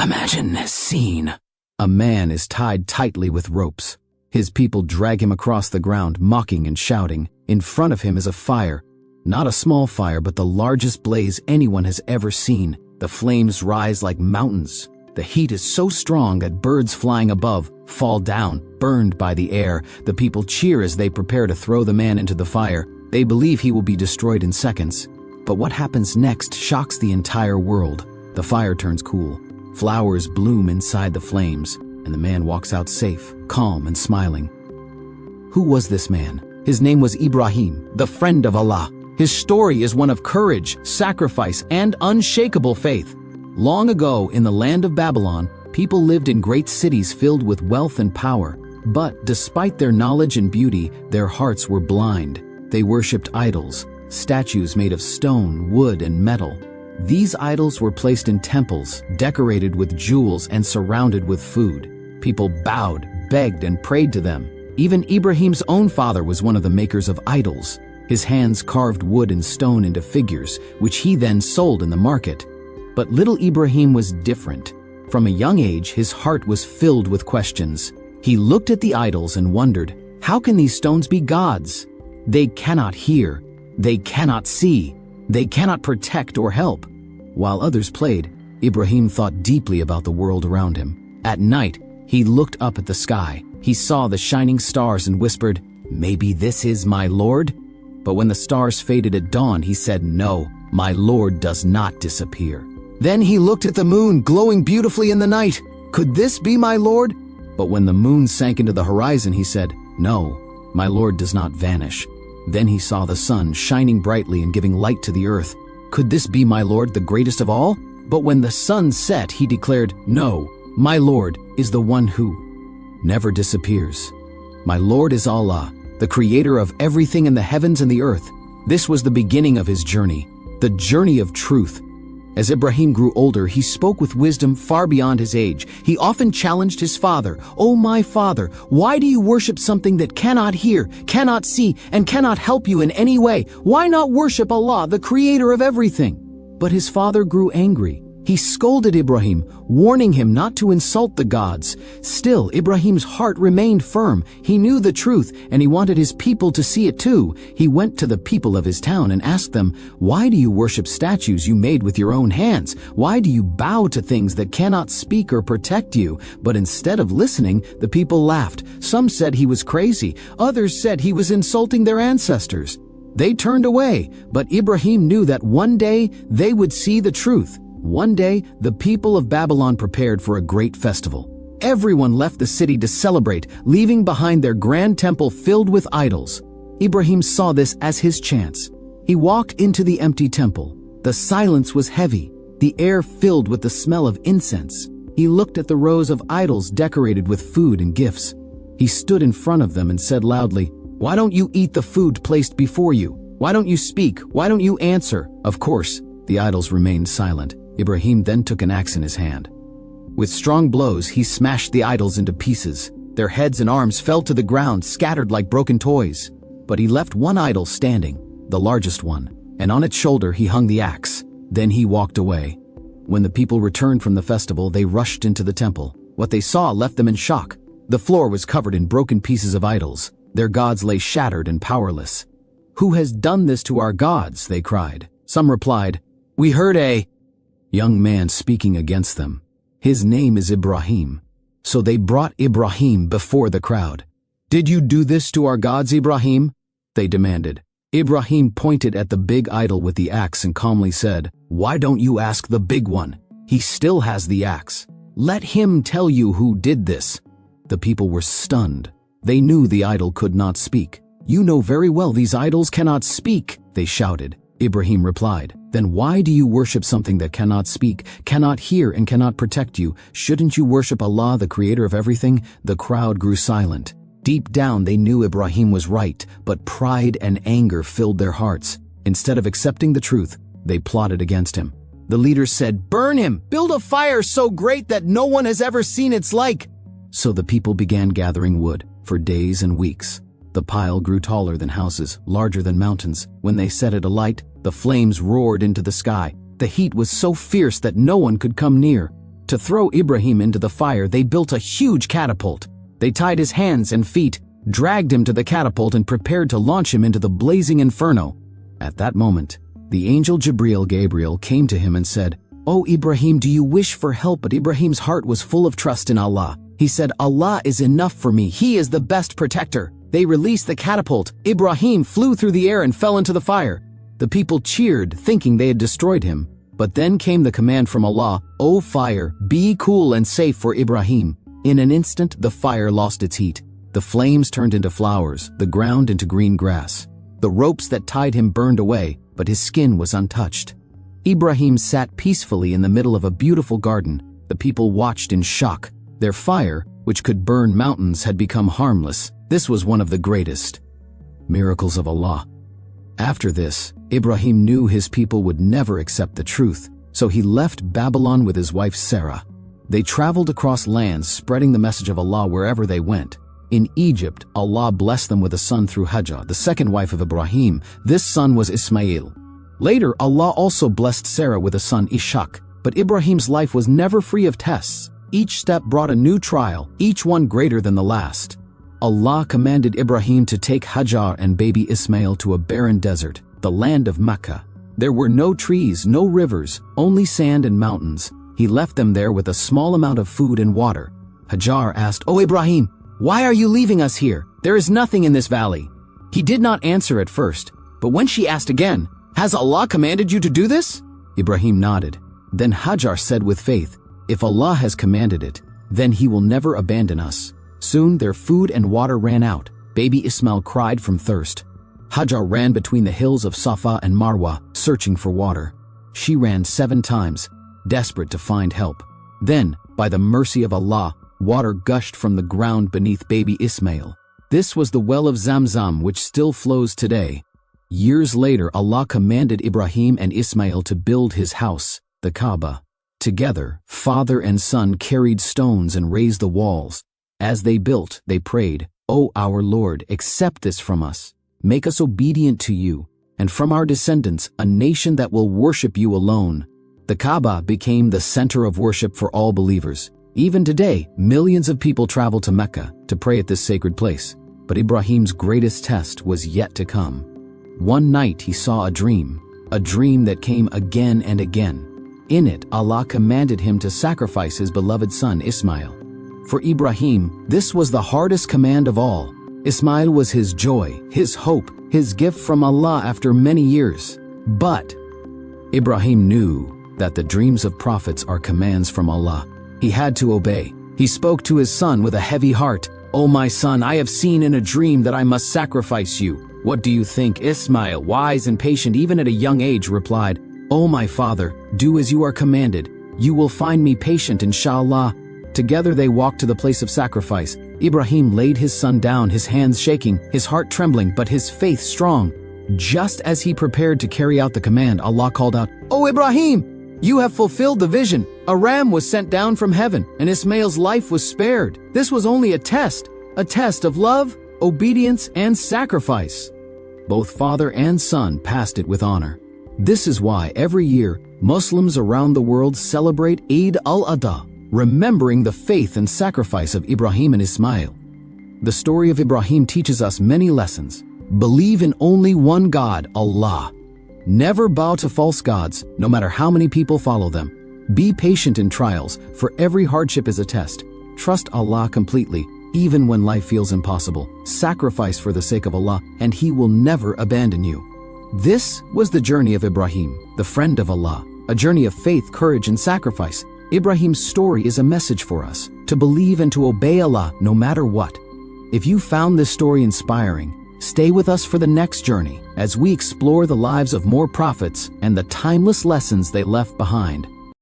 Imagine this scene. A man is tied tightly with ropes. His people drag him across the ground, mocking and shouting. In front of him is a fire. Not a small fire, but the largest blaze anyone has ever seen. The flames rise like mountains. The heat is so strong that birds flying above fall down, burned by the air. The people cheer as they prepare to throw the man into the fire. They believe he will be destroyed in seconds. But what happens next shocks the entire world. The fire turns cool. Flowers bloom inside the flames, and the man walks out safe, calm and smiling. Who was this man? His name was Ibrahim, the friend of Allah. His story is one of courage, sacrifice, and unshakable faith. Long ago, in the land of Babylon, people lived in great cities filled with wealth and power. But despite their knowledge and beauty, their hearts were blind. They worshipped idols, statues made of stone, wood, and metal. These idols were placed in temples, decorated with jewels and surrounded with food. People bowed, begged, and prayed to them. Even Ibrahim's own father was one of the makers of idols. His hands carved wood and stone into figures, which he then sold in the market. But little Ibrahim was different. From a young age, his heart was filled with questions. He looked at the idols and wondered, how can these stones be gods? They cannot hear. They cannot see. They cannot protect or help. While others played, Ibrahim thought deeply about the world around him. At night, he looked up at the sky. He saw the shining stars and whispered, "Maybe this is my Lord?" But when the stars faded at dawn, he said, "No, my Lord does not disappear." Then he looked at the moon, glowing beautifully in the night. "Could this be my Lord?" But when the moon sank into the horizon, he said, "No, my Lord does not vanish." Then he saw the sun shining brightly and giving light to the earth. "Could this be my Lord, the greatest of all?" But when the sun set, he declared, "No, my Lord is the one who never disappears. My Lord is Allah, the creator of everything in the heavens and the earth." This was the beginning of his journey, the journey of truth. As Ibrahim grew older, he spoke with wisdom far beyond his age. He often challenged his father, "Oh, my father, why do you worship something that cannot hear, cannot see, and cannot help you in any way? Why not worship Allah, the creator of everything?" But his father grew angry. He scolded Ibrahim, warning him not to insult the gods. Still, Ibrahim's heart remained firm. He knew the truth, and he wanted his people to see it too. He went to the people of his town and asked them, "Why do you worship statues you made with your own hands? Why do you bow to things that cannot speak or protect you?" But instead of listening, the people laughed. Some said he was crazy. Others said he was insulting their ancestors. They turned away, but Ibrahim knew that one day they would see the truth. One day, the people of Babylon prepared for a great festival. Everyone left the city to celebrate, leaving behind their grand temple filled with idols. Ibrahim saw this as his chance. He walked into the empty temple. The silence was heavy, the air filled with the smell of incense. He looked at the rows of idols decorated with food and gifts. He stood in front of them and said loudly, "Why don't you eat the food placed before you? Why don't you speak? Why don't you answer?" Of course, the idols remained silent. Ibrahim then took an axe in his hand. With strong blows, he smashed the idols into pieces. Their heads and arms fell to the ground, scattered like broken toys. But he left one idol standing, the largest one, and on its shoulder he hung the axe. Then he walked away. When the people returned from the festival, they rushed into the temple. What they saw left them in shock. The floor was covered in broken pieces of idols. Their gods lay shattered and powerless. "Who has done this to our gods?" they cried. Some replied, "We heard a young man speaking against them. His name is Ibrahim." So they brought Ibrahim before the crowd. "Did you do this to our gods, Ibrahim?" they demanded. Ibrahim pointed at the big idol with the axe and calmly said, "Why don't you ask the big one? He still has the axe. Let him tell you who did this." The people were stunned. They knew the idol could not speak. "You know very well these idols cannot speak," they shouted. Ibrahim replied, "Then why do you worship something that cannot speak, cannot hear, and cannot protect you? Shouldn't you worship Allah, the creator of everything?" The crowd grew silent. Deep down they knew Ibrahim was right, but pride and anger filled their hearts. Instead of accepting the truth, they plotted against him. The leaders said, "Burn him! Build a fire so great that no one has ever seen its like!" So the people began gathering wood for days and weeks. The pile grew taller than houses, larger than mountains. When they set it alight, the flames roared into the sky. The heat was so fierce that no one could come near. To throw Ibrahim into the fire, they built a huge catapult. They tied his hands and feet, dragged him to the catapult, and prepared to launch him into the blazing inferno. At that moment, the angel Gabriel came to him and said, "O Ibrahim, do you wish for help?" But Ibrahim's heart was full of trust in Allah. He said, "Allah is enough for me. He is the best protector." They released the catapult. Ibrahim flew through the air and fell into the fire. The people cheered, thinking they had destroyed him. But then came the command from Allah, "O fire, be cool and safe for Ibrahim." In an instant, the fire lost its heat. The flames turned into flowers, the ground into green grass. The ropes that tied him burned away, but his skin was untouched. Ibrahim sat peacefully in the middle of a beautiful garden. The people watched in shock. Their fire, which could burn mountains, had become harmless. This was one of the greatest miracles of Allah. After this, Ibrahim knew his people would never accept the truth, so he left Babylon with his wife Sarah. They traveled across lands, spreading the message of Allah wherever they went. In Egypt, Allah blessed them with a son through Hajar, the second wife of Ibrahim. This son was Ismail. Later, Allah also blessed Sarah with a son, Ishaq. But Ibrahim's life was never free of tests. Each step brought a new trial, each one greater than the last. Allah commanded Ibrahim to take Hajar and baby Ismail to a barren desert, the land of Mecca. There were no trees, no rivers, only sand and mountains. He left them there with a small amount of food and water. Hajar asked, "O Ibrahim, why are you leaving us here? There is nothing in this valley." He did not answer at first, but when she asked again, "Has Allah commanded you to do this?" Ibrahim nodded. Then Hajar said with faith, "If Allah has commanded it, then He will never abandon us." Soon their food and water ran out. Baby Ismail cried from thirst. Hajar ran between the hills of Safa and Marwa, searching for water. She ran 7 times, desperate to find help. Then, by the mercy of Allah, water gushed from the ground beneath baby Ismail. This was the well of Zamzam, which still flows today. Years later, Allah commanded Ibrahim and Ismail to build his house, the Kaaba. Together, father and son carried stones and raised the walls. As they built, they prayed, "O our Lord, accept this from us. Make us obedient to you, and from our descendants, a nation that will worship you alone." The Kaaba became the center of worship for all believers. Even today, millions of people travel to Mecca to pray at this sacred place. But Ibrahim's greatest test was yet to come. One night he saw a dream that came again and again. In it, Allah commanded him to sacrifice his beloved son Ismail. For Ibrahim, this was the hardest command of all. Ismail was his joy, his hope, his gift from Allah after many years. But Ibrahim knew that the dreams of prophets are commands from Allah. He had to obey. He spoke to his son with a heavy heart, "O my son, I have seen in a dream that I must sacrifice you. What do you think?" Ismail, wise and patient even at a young age, replied, "O my father, do as you are commanded. You will find me patient, inshallah." Together they walked to the place of sacrifice. Ibrahim laid his son down, his hands shaking, his heart trembling, but his faith strong. Just as he prepared to carry out the command, Allah called out, "O Ibrahim, you have fulfilled the vision. A ram was sent down from heaven, and Ismail's life was spared. This was only a test of love, obedience, and sacrifice." Both father and son passed it with honor. This is why every year, Muslims around the world celebrate Eid al-Adha, remembering the faith and sacrifice of Ibrahim and Ismail. The story of Ibrahim teaches us many lessons. Believe in only one God, Allah. Never bow to false gods, no matter how many people follow them. Be patient in trials, for every hardship is a test. Trust Allah completely, even when life feels impossible. Sacrifice for the sake of Allah, and He will never abandon you. This was the journey of Ibrahim, the friend of Allah, a journey of faith, courage, and sacrifice. Ibrahim's story is a message for us, to believe and to obey Allah no matter what. If you found this story inspiring, stay with us for the next journey as we explore the lives of more prophets and the timeless lessons they left behind.